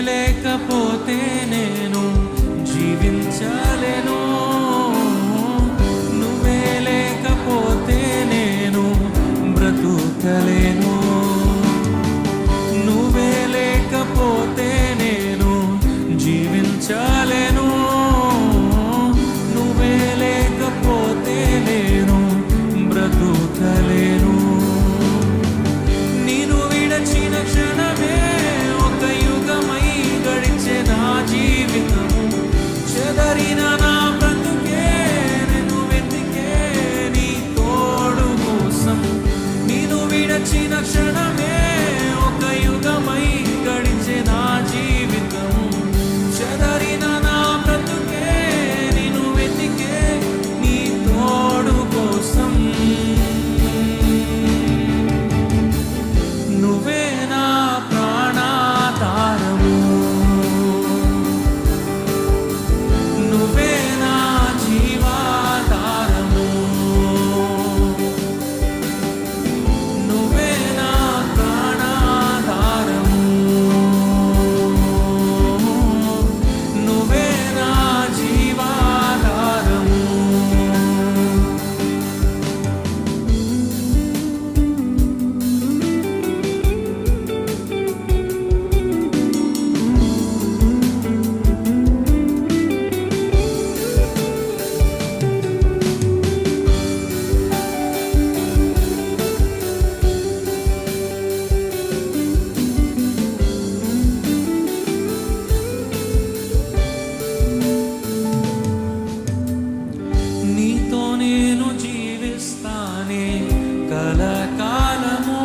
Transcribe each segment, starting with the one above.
లేకపోతే నేను జీవించలేను, నువ్వే లేకపోతే నేను బ్రతుకలేను, నువ్వే లేకపోతే నేను జీవించలేను, నువ్వే లేకపోతే నేను బ్రతుకలేను. నేను విడచిన క్షణమే ఒక యుగమై గడిచే నా జీవితము, చెదరిన నా బ్రతుకే నేను వెతికే నీ తోడు కోసం. నేను విడచిన క్షణమే ఒక యుగమై గడిచే నా జీవితము, చెదరిన నా బ్రతుకే నేను వెతికే నీ తోడు కోసం. నువ్వే నా ప్రాణాధారము, నువ్వే నా జీవాధారము, నువ్వే నా ప్రాణాధారము, నువ్వే నా జీవాధారము. నీతో నేను జీవిస్తానే కలకాలము,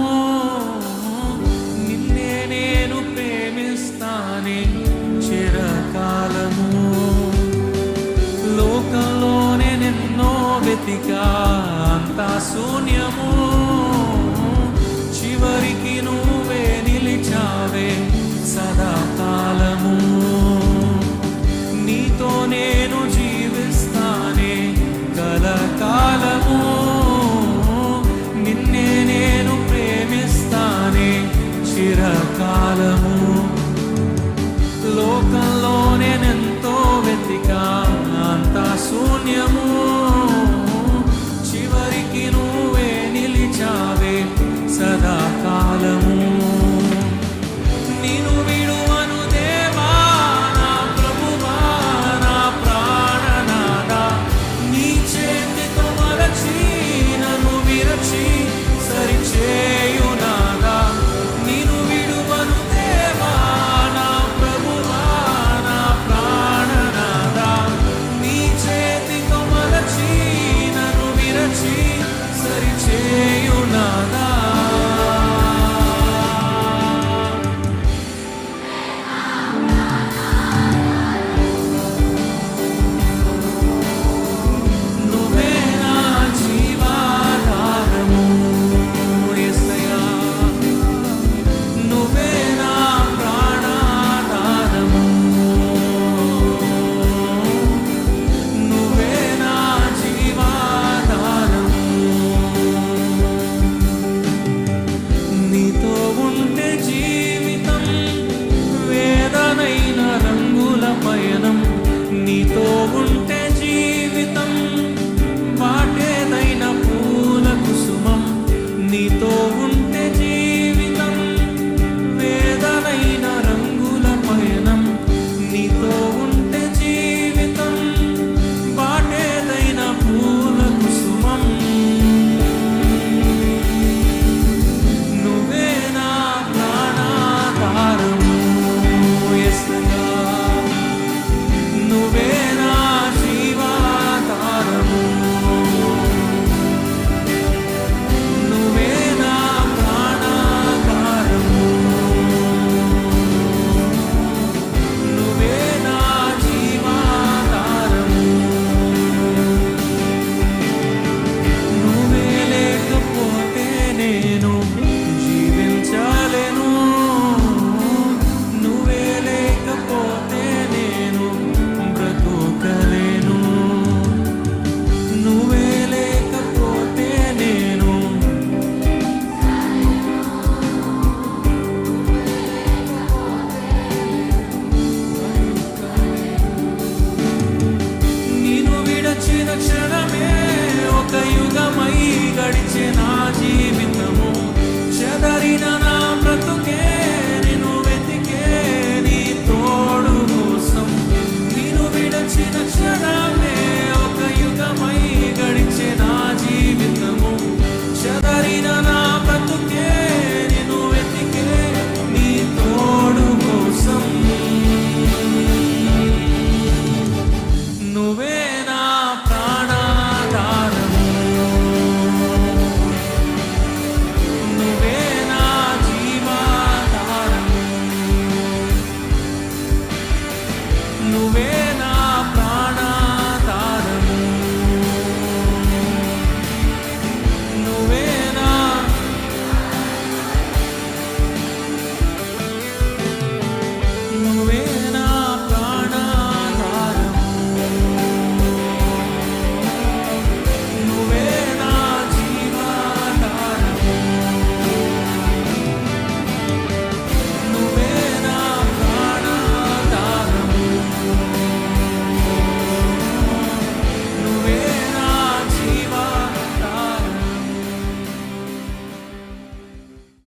నిన్నే నేను ప్రేమిస్తానే చిరకాలము. లోకంలోనే నిన్నో వెతికా అంతా శూన్యము,